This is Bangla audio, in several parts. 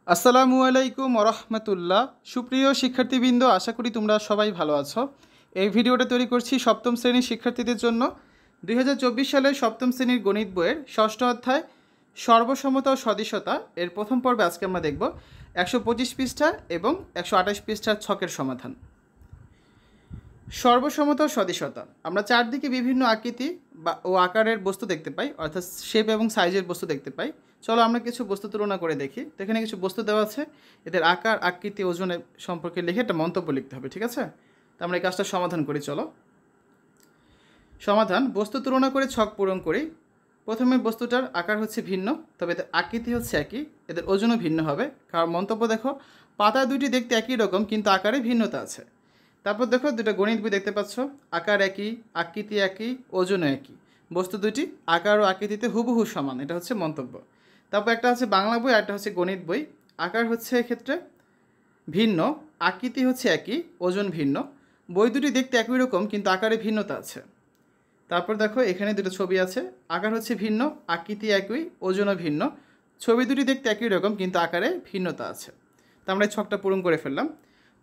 আসসালামু আলাইকুম ওরহমতুল্লাহ। সুপ্রিয় শিক্ষার্থীবৃন্দ, আশা করি তোমরা সবাই ভালো আছো। এই ভিডিওটা তৈরি করছি সপ্তম শ্রেণীর শিক্ষার্থীদের জন্য। 2024 সালের সপ্তম শ্রেণীর গণিত বইয়ের ষষ্ঠ অধ্যায় সর্বসমতা ও সদিশতা এর প্রথম পর্বে আজকে আমরা দেখব 125 পৃষ্ঠা এবং 128 পৃষ্ঠার ছকের সমাধান। সর্বসমতা ও সদিশতা, আমরা চারদিকে বিভিন্ন আকৃতি ও আকারের বস্তু দেখতে পাই, অর্থাৎ শেপ এবং সাইজের বস্তু দেখতে পাই। চলো আমরা কিছু বস্তু তুলনা করে দেখি। তো এখানে কিছু বস্তু দেওয়া আছে, এদের আকার, আকৃতি, ওজনের সম্পর্কে লিখে একটা মন্তব্য লিখতে হবে, ঠিক আছে? তো আমরা এই কাজটা সমাধান করি। চলো সমাধান। বস্তু তুলনা করে ছক পূরণ করি। প্রথমে বস্তুটার আকার হচ্ছে ভিন্ন, তবে এদের আকৃতি হচ্ছে একই, এদের ওজনও ভিন্ন হবে। কারণ মন্তব্য দেখো, পাতা দুটি দেখতে একই রকম কিন্তু আকারে ভিন্নতা আছে। তারপর দেখো দুটো গণিত বই দেখতে পাচ্ছ, আকার একই, আকৃতি একই, ওজনও একই। বস্তু দুটি আকার ও আকৃতিতে হুবহু সমান, এটা হচ্ছে মন্তব্য। তারপর একটা হচ্ছে বাংলা বই আর একটা হচ্ছে গণিত বই। আকার হচ্ছে এক্ষেত্রে ভিন্ন, আকৃতি হচ্ছে একই, ওজন ভিন্ন। বই দুটি দেখতে একই রকম কিন্তু আকারে ভিন্নতা আছে। তারপর দেখো এখানে দুটো ছবি আছে, আকার হচ্ছে ভিন্ন, আকৃতি একই, ওজনও ভিন্ন। ছবি দুটি দেখতে একই রকম কিন্তু আকারে ভিন্নতা আছে। তো আমরা এই ছকটা পূরণ করে ফেললাম।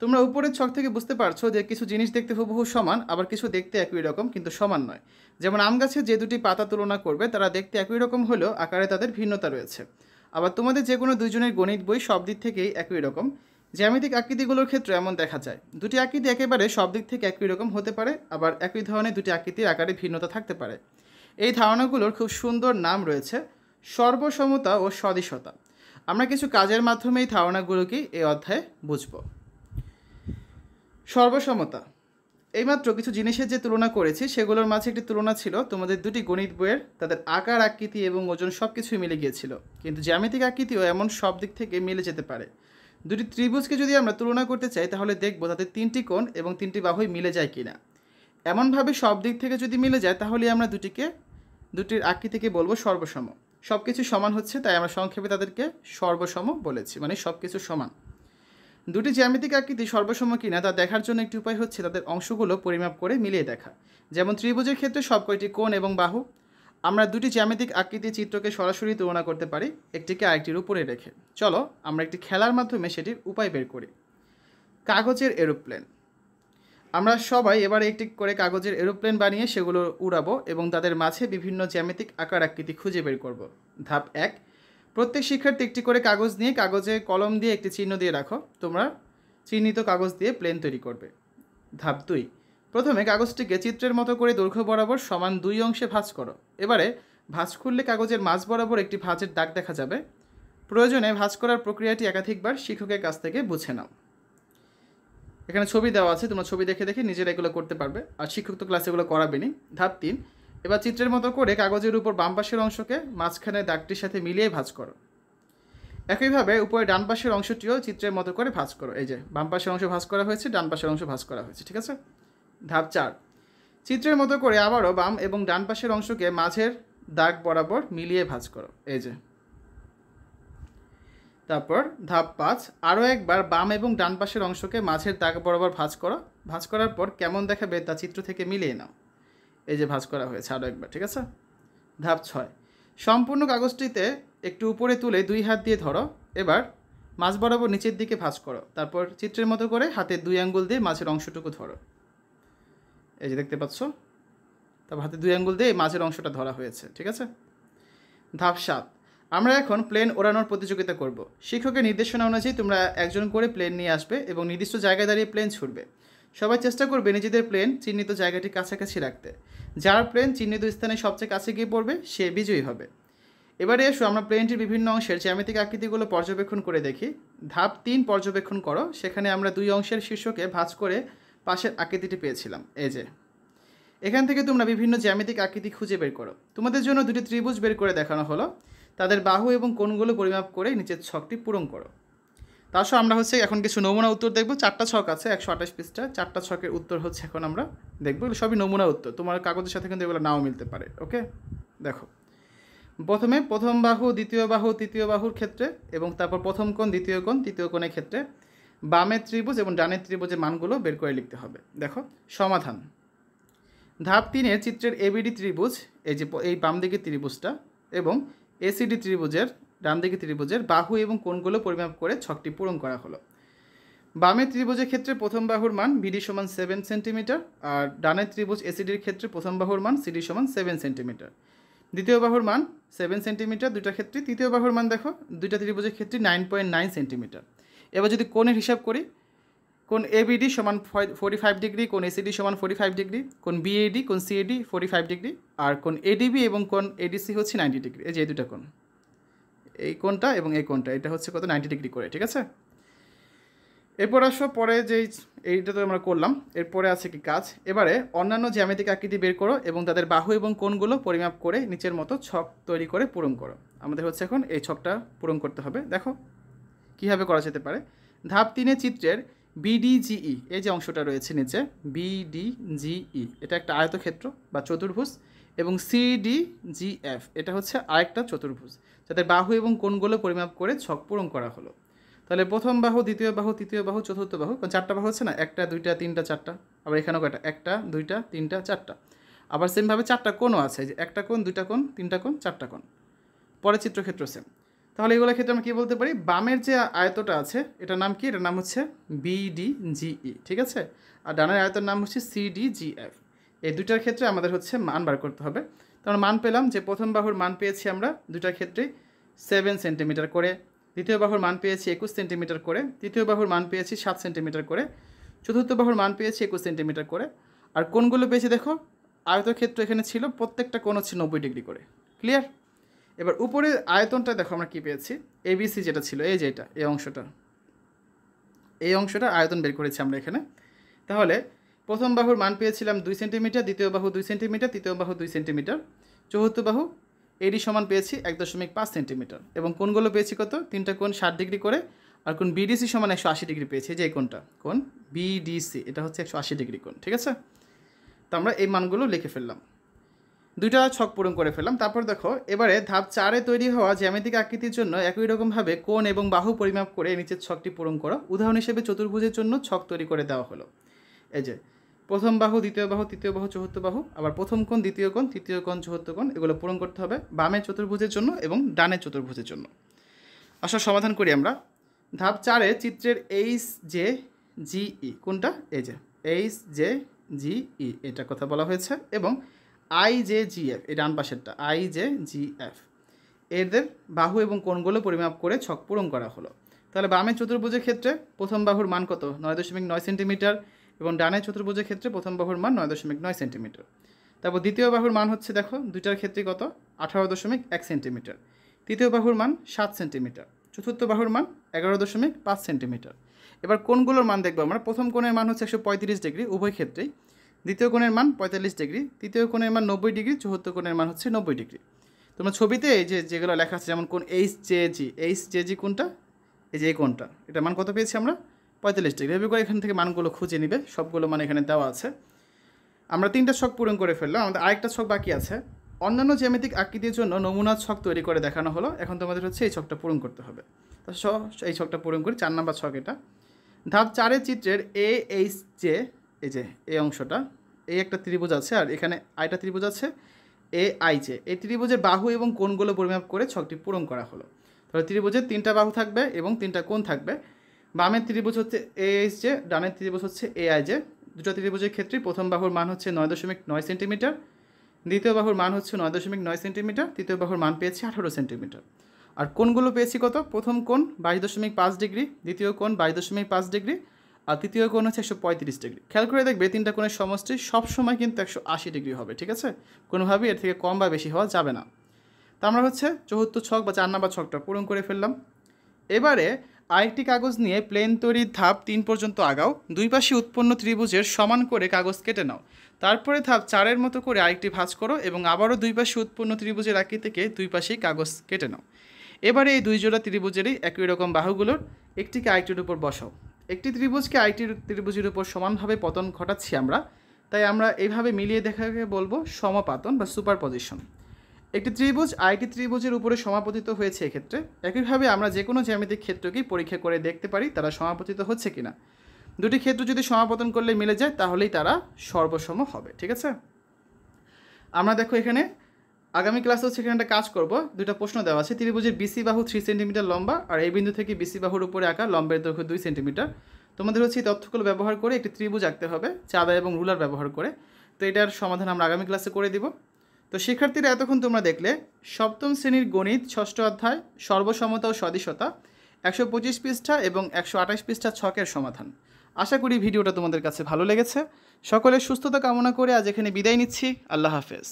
তোমরা উপরের ছক থেকে বুঝতে পারছো যে কিছু জিনিস দেখতে হুবহু সমান, আবার কিছু দেখতে একই রকম কিন্তু সমান নয়। যেমন আম গাছের যে দুটি পাতা তুলনা করবে তারা দেখতে একই রকম হলেও আকারে তাদের ভিন্নতা রয়েছে। আবার তোমাদের যে কোনো দুইজনের গণিত বই সব দিক থেকেই একই রকম। জ্যামিতিক আকৃতিগুলোর ক্ষেত্রে এমন দেখা যায়, দুটি আকৃতি একেবারে সব দিক থেকে একই রকম হতে পারে, আবার একই ধরনের দুটি আকৃতির আকারে ভিন্নতা থাকতে পারে। এই ধারণাগুলোর খুব সুন্দর নাম রয়েছে, সর্বসমতা ও সদিশতা। আমরা কিছু কাজের মাধ্যমে এই ধারণাগুলোকে এই অধ্যায়ে বুঝব। সর্বসমতা, এইমাত্র কিছু জিনিসের যে তুলনা করেছি সেগুলোর মাঝে একটি তুলনা ছিল তোমাদের দুটি গণিত বইয়ের, তাদের আকার, আকৃতি এবং ওজন সব কিছুই মিলে গিয়েছিল। কিন্তু জ্যামিতিক আকৃতিও এমন সব দিক থেকে মিলে যেতে পারে। দুটি ত্রিভুজকে যদি আমরা তুলনা করতে চাই তাহলে দেখব তাদের তিনটি কোণ এবং তিনটি বাহুই মিলে যায় কিনা। এমনভাবে সব দিক থেকে যদি মিলে যায় তাহলে আমরা দুটির আকৃতিকে বলবো সর্বসম। সব কিছু সমান হচ্ছে, তাই আমরা সংক্ষেপে তাদেরকে সর্বসম বলেছি, মানে সব কিছু সমান। দুটি জ্যামিতিক আকৃতি সর্বসম কিনা তা দেখার জন্য একটি উপায় হচ্ছে তাদের অংশগুলো পরিমাপ করে মিলিয়ে দেখা। যেমন ত্রিভুজের ক্ষেত্রে সব কয়টি কোণ এবং বাহু। আমরা দুটি জ্যামিতিক আকৃতির চিত্রকে সরাসরি তুলনা করতে পারি একটিকে আরেকটির উপরে রেখে। চলো আমরা একটি খেলার মাধ্যমে সেটির উপায় বের করি। কাগজের এরোপ্লেন। আমরা সবাই এবারে একটি করে কাগজের এরোপ্লেন বানিয়ে সেগুলো উড়াবো এবং তাদের মাঝে বিভিন্ন জ্যামিতিক আকার আকৃতি খুঁজে বের করব। ধাপ 1, প্রত্যেক শিক্ষার্থী একটি করে কাগজ নিয়ে কাগজে কলম দিয়ে একটি চিহ্ন দিয়ে রাখো। তোমরা চিহ্নিত কাগজ দিয়ে প্লেন তৈরি করবে। ধাপ 2, প্রথমে কাগজটিকে চিত্রের মতো করে দৈর্ঘ্য বরাবর সমান 2 অংশে ভাঁজ করো। এবারে ভাঁজ খুললে কাগজের মাঝ বরাবর একটি ভাঁজের দাগ দেখা যাবে। প্রয়োজনে ভাঁজ করার প্রক্রিয়াটি একাধিকবার শিক্ষকের কাছ থেকে বুঝে নাও। এখানে ছবি দেওয়া আছে, তোমরা ছবি দেখে দেখে নিজেরা এগুলো করতে পারবে, আর শিক্ষক তো ক্লাসে এগুলো করাবেনি। ধাপ 3, এবার চিত্রের মতো করে কাগজের উপর বাম পাশের অংশকে মাঝখানে দাগটির সাথে মিলিয়ে ভাঁজ করো। একইভাবে উপরে ডান পাশের অংশটিও চিত্রের মতো করে ভাঁজ করো। এই যে বাম পাশের অংশ ভাঁজ করা হয়েছে, ডান পাশের অংশ ভাঁজ করা হয়েছে, ঠিক আছে? ধাপ 4, চিত্রের মতো করে আবারও বাম এবং ডান পাশের অংশকে মাঝের দাগ বরাবর মিলিয়ে ভাঁজ করো। এই যে। তারপর ধাপ 5, আরও একবার বাম এবং ডান পাশের অংশকে মাঝের দাগ বরাবর ভাঁজ করো। ভাঁজ করার পর কেমন দেখাবে তা চিত্র থেকে মিলিয়ে নাও। এই যে ভাঁজ করা হয়েছে আরও একবার, ঠিক আছে? ধাপ 6, সম্পূর্ণ কাগজটিতে একটু উপরে তুলে 2 হাত দিয়ে ধরো। এবার মাঝ বরাবর নিচের দিকে ভাঁজ করো। তারপর চিত্রের মতো করে হাতের 2 আঙ্গুল দিয়ে মাঝের অংশটুকু ধরো। এই যে দেখতে পাচ্ছ, তারপর হাতে 2 আঙ্গুল দিয়ে মাঝের অংশটা ধরা হয়েছে, ঠিক আছে? ধাপ 7, আমরা এখন প্লেন ওড়ানোর প্রতিযোগিতা করব। শিক্ষকের নির্দেশনা অনুযায়ী তোমরা একজন করে প্লেন নিয়ে আসবে এবং নির্দিষ্ট জায়গায় দাঁড়িয়ে প্লেন ছুড়বে। সবাই চেষ্টা করবে নিজেদের প্লেন চিহ্নিত জায়গাটি কাছাকাছি রাখতে। যার প্লেন চিহ্নিত স্থানে সবচেয়ে কাছে গিয়ে পড়বে সে বিজয়ী হবে। এবারে এসো আমরা প্লেনটির বিভিন্ন অংশের জ্যামিতিক আকৃতিগুলো পর্যবেক্ষণ করে দেখি। ধাপ 3, পর্যবেক্ষণ করো। সেখানে আমরা 2 অংশের শীর্ষকে ভাঁজ করে পাশের আকৃতিটি পেয়েছিলাম। এই যে, এখান থেকে তোমরা বিভিন্ন জ্যামিতিক আকৃতি খুঁজে বের করো। তোমাদের জন্য দুটি ত্রিভুজ বের করে দেখানো হলো, তাদের বাহু এবং কোণগুলো পরিমাপ করে নিচের ছকটি পূরণ করো। তার সহ আমরা এখন কিছু নমুনা উত্তর দেখব। 4টা ছক আছে 128 পৃষ্ঠা, 4টা ছকের উত্তর এখন আমরা দেখব। এগুলো সবই নমুনা উত্তর, তোমার কাগজের সাথে কিন্তু এগুলো নাও মিলতে পারে। ওকে, দেখো প্রথমে প্রথম বাহু, দ্বিতীয় বাহু, তৃতীয় বাহুর ক্ষেত্রে এবং তারপর প্রথম কোণ, দ্বিতীয় কোণ, তৃতীয় কোণের ক্ষেত্রে বামের ত্রিভুজ এবং ডানের ত্রিভুজের মানগুলো বের করে লিখতে হবে। দেখো সমাধান। ধাপ 3 চিত্রের এবিডি ত্রিভুজ, এই যে এই বাম দিকের ত্রিভুজটা এবং এসিডি ত্রিভুজের ডান দিকে ত্রিভুজের বাহু এবং কোণগুলো পরিমাপ করে ছকটি পূরণ করা হলো। বামের ত্রিভুজের ক্ষেত্রে প্রথম বাহুর মান বিডি সমান 7 সেন্টিমিটার, আর ডানের ত্রিভুজ এসিডির ক্ষেত্রে প্রথম বাহুর মান সিডি সমান 7 সেন্টিমিটার। দ্বিতীয় বাহুর মান 7 সেন্টিমিটার দুইটার ক্ষেত্রে। তৃতীয় বাহুর মান দেখো দুইটা ত্রিভুজের ক্ষেত্রে 9.9 সেন্টিমিটার। এবার যদি কোণের হিসাব করি, কোণ এবিডি সমান 45 ডিগ্রি, কোণ এসিডি সমান 45 ডিগ্রি, কোণ বিএডি কোণ সিএডি 45 ডিগ্রি, আর কোণ এডিবি এবং কোণ এডিসি হচ্ছে 90 ডিগ্রি। এই যে এই দুটা কোণ, এই কোণটা এবং এই কোণটা, এটা হচ্ছে কত 90 ডিগ্রি করে, ঠিক আছে। এরপর আসো পরে যেই এইটা তো আমরা করলাম, এরপরে আছে কি কাজ। এবারে অন্যান্য জ্যামিতিক আকৃতি বের করো এবং তাদের বাহু এবং কোণগুলো পরিমাপ করে নিচের মতো ছক তৈরি করে পূরণ করো। আমাদের হচ্ছে এখন এই ছকটা পূরণ করতে হবে। দেখো কীভাবে করা যেতে পারে। ধাপ 3 চিত্রের বিডিজিই, এই যে অংশটা রয়েছে নিচে বিডিজিই, এটা একটা আয়তক্ষেত্র বা চতুর্ভুজ, এবং সিডিজিএফ এটা হচ্ছে আরেকটা চতুর্ভুজ, যাদের বাহু এবং কোণগুলো পরিমাপ করে ছক পূরণ করা হলো। তাহলে প্রথম বাহু, দ্বিতীয় বাহু, তৃতীয় বাহু, চতুর্থ বাহু, চারটা বাহু হচ্ছে না, একটা দুইটা তিনটা চারটা, আবার এখানেও কয়টা, একটা দুইটা তিনটা চারটা। আবার সেমভাবে চারটা কোণও আছে, যে একটা কোণ, দুইটা কোণ, তিনটা কোণ, চারটা কোণ। পরে চিত্রক্ষেত্র সেম। তাহলে এগুলোর ক্ষেত্রে আমরা কী বলতে পারি, বামের যে আয়তটা আছে এটার নাম কি, এটার নাম হচ্ছে বিডিজিই, ঠিক আছে। আর ডানের আয়তের নাম হচ্ছে সিডিজিএফ। এই দুইটার ক্ষেত্রে আমাদের হচ্ছে মান বার করতে হবে। তো আমরা মান পেলাম যে প্রথম বাহুর মান পেয়েছি আমরা দুইটার ক্ষেত্রেই 7 সেন্টিমিটার করে, দ্বিতীয় বাহুর মান পেয়েছি 21 সেন্টিমিটার করে, তৃতীয় বাহুর মান পেয়েছি 7 সেন্টিমিটার করে, চতুর্থ বাহুর মান পেয়েছি 21 সেন্টিমিটার করে। আর কোণগুলো পেয়েছি দেখো, আয়তক্ষেত্র এখানে ছিল, প্রত্যেকটা কোণ হচ্ছে 90 ডিগ্রি করে। ক্লিয়ার। এবার উপরের আয়তনটা দেখো আমরা কী পেয়েছি, এবিসি যেটা ছিল, এই যে এটা, এই অংশটা আয়তন বের করেছি আমরা এখানে। তাহলে প্রথম বাহুর মান পেয়েছিলাম 2 সেন্টিমিটার, দ্বিতীয় বাহু 2 সেন্টিমিটার, তৃতীয় বাহু 2 সেন্টিমিটার, চতুর্থ বাহু এডি সমান পেয়েছি 1.5 সেন্টিমিটার, এবং কোণগুলো পেয়েছি কত, তিনটা কোণ 60 ডিগ্রি করে, আর কোণ বিডিসি সমান 180 ডিগ্রি পেয়েছি, যে এই কোণটা, কোণ বিডিসি এটা হচ্ছে 180 ডিগ্রি কোণ, ঠিক আছে। তো আমরা এই মানগুলো লিখে ফেললাম, দুইটা ছক পূরণ করে ফেললাম। তারপর দেখো এবারে ধাপ 4 তৈরি হওয়া জ্যামিতিক আকৃতির জন্য একই রকমভাবে কোণ এবং বাহু পরিমাপ করে নিচের ছকটি পূরণ করো। উদাহরণ হিসেবে চতুর্ভুজের জন্য ছক তৈরি করে দেওয়া হলো। এই যে প্রথম বাহু, দ্বিতীয় বাহু, তৃতীয় বাহু, চতুর্থ বাহু, আবার প্রথম কোণ, দ্বিতীয় কোণ, তৃতীয় কোণ, চতুর্থ কোণ, এগুলো পূরণ করতে হবে বামের চতুর্ভুজের জন্য এবং ডানের চতুর্ভুজের জন্য। আসা সমাধান করি আমরা। ধাপ 4 চিত্রের এইচ জে জিই, কোনটা, এই যে এইচ জে জিই, এটার কথা বলা হয়েছে, এবং IJGF এই ডান পাশেরটা IJGF, এদের বাহু এবং কোণগুলো পরিমাপ করে ছক পূরণ করা হলো। তাহলে বামের চতুর্ভুজের ক্ষেত্রে প্রথম বাহুর মান কত, 9.9 সেন্টিমিটার, এবং ডানের চতুর্ভুজের ক্ষেত্রে প্রথম বাহুর মান 9.9 সেন্টিমিটার। তারপর দ্বিতীয় বাহুর মান হচ্ছে দেখো দুইটার ক্ষেত্রে কত, 18.1 সেন্টিমিটার, তৃতীয় বাহুর মান 7 সেন্টিমিটার, চতুর্থ বাহুর মান 11.5 সেন্টিমিটার। এবার কোণগুলোর মান দেখবো আমরা। প্রথম কোণের মান হচ্ছে 135 ডিগ্রি উভয় ক্ষেত্রেই, দ্বিতীয় কোণের মান 45 ডিগ্রি, তৃতীয় কোণের মান 90 ডিগ্রি, চতুর্থ কোণের মান হচ্ছে 90 ডিগ্রি। তোমরা ছবিতে এই যে যেগুলো লেখা আছে, যেমন কোণ এইচজেজি কোণটা, এই যে এই কোণটা, এটার মান কত পেয়েছি আমরা, 45 ডিগ্রি। এভাবে করে এখান থেকে মানগুলো খুঁজে নিবে, সবগুলো মান এখানে দেওয়া আছে। আমরা তিনটা ছক পূরণ করে ফেললাম, আমাদের আরেকটা ছক বাকি আছে। অন্যান্য জ্যামিতিক আকৃতির জন্য নমুনা ছক তৈরি করে দেখানো হলো। এখন তোমাদের হচ্ছে এই ছকটা পূরণ করতে হবে। তো এই ছকটা পূরণ করি, 4 নম্বর ছক এটা। ধাপ 4 চিত্রের AHJ, এই যে এই অংশটা, এই একটা ত্রিভুজ আছে, আর এখানে আরেকটা ত্রিভুজ আছে AIJ, এই ত্রিভুজের বাহু এবং কোণগুলো পরিমাপ করে ছকটি পূরণ করা হলো। তাহলে ত্রিভুজের 3টা বাহু থাকবে এবং 3টা কোণ থাকবে। বামের ত্রিভুজ হচ্ছে AHJ, ডানের ত্রিভুজ হচ্ছে AIJ। দুটো ত্রিভুজের ক্ষেত্রে প্রথম বাহুর মান হচ্ছে 9.9 সেন্টিমিটার, দ্বিতীয় বাহুর মান হচ্ছে 9.9 সেন্টিমিটার, তৃতীয় বাহুর মান পেয়েছি 18 সেন্টিমিটার। আর কোণগুলো পেয়েছি কত, প্রথম কোণ 22.5 ডিগ্রি, দ্বিতীয় কোণ 22.5 ডিগ্রি, আর তৃতীয় কোণ হচ্ছে 135 ডিগ্রি। খেয়াল করে দেখবে তিনটা কোণের সমষ্টি সবসময় কিন্তু 180 ডিগ্রি হবে, ঠিক আছে। কোনোভাবেই এর থেকে কম বা বেশি হওয়া যাবে না। তা আমরা হচ্ছে চতুর্থ ছক বা 4 নম্বর ছকটা পূরণ করে ফেললাম। এবারে আরেকটি কাগজ নিয়ে প্লেন তৈরির ধাপ 3 পর্যন্ত আগাও। দুই পাশে উৎপন্ন ত্রিভুজের সমান করে কাগজ কেটে নাও। তারপরে ধাপ 4 মতো করে আরেকটি ভাঁজ করো এবং আবারও দুই পাশে উৎপন্ন ত্রিভুজের আকৃতিকে দুই পাশেই কাগজ কেটে নাও। এবারে এই দুই জোড়া ত্রিভুজেরই একই রকম বাহুগুলোর একটিকে আরেকটির উপর বসাও। একটি ত্রিভুজকে আরেকটি ত্রিভুজের উপর সমানভাবে পতন ঘটাচ্ছি আমরা, তাই আমরা এইভাবে মিলিয়ে দেখাকে বলবো সমাপাতন বা সুপারপজিশন। একটি ত্রিভুজ আরেকটি ত্রিভুজের উপরে সমাপতিত হয়েছে। এক্ষেত্রে একইভাবে আমরা যে কোনো জ্যামিতিক ক্ষেত্রকেই পরীক্ষা করে দেখতে পারি তারা সমাপতিত হচ্ছে কিনা। দুটি ক্ষেত্র যদি সমাপতন করলে মিলে যায় তাহলেই তারা সর্বসম হবে, ঠিক আছে। আমরা দেখো এখানে আগামী ক্লাসে হচ্ছে এখানে একটা কাজ করব, দুটো প্রশ্ন দেওয়া আছে। ত্রিভুজের বিসি বাহু 3 সেন্টিমিটার লম্বা, আর এই বিন্দু থেকে বিসি বাহুর উপরে আঁকা লম্বের দৈর্ঘ্য 2 সেন্টিমিটার। তোমাদের হচ্ছে এই তথ্যগুলো ব্যবহার করে একটি ত্রিভুজ আঁকতে হবে চাঁদা এবং রুলার ব্যবহার করে। তো এটার সমাধান আমরা আগামী ক্লাসে করে দিব। তো শিক্ষার্থীরা, এতক্ষণ তোমরা দেখলে সপ্তম শ্রেণীর গণিত 6ষ্ঠ অধ্যায় সর্বসমতা ও সদিশতা 125 পৃষ্ঠা এবং 128 পৃষ্ঠা ছকের সমাধান। আশা করি ভিডিওটা তোমাদের কাছে ভালো লেগেছে। সকলের সুস্থতা কামনা করে আজ এখানে বিদায় নিচ্ছি। আল্লাহ হাফেজ।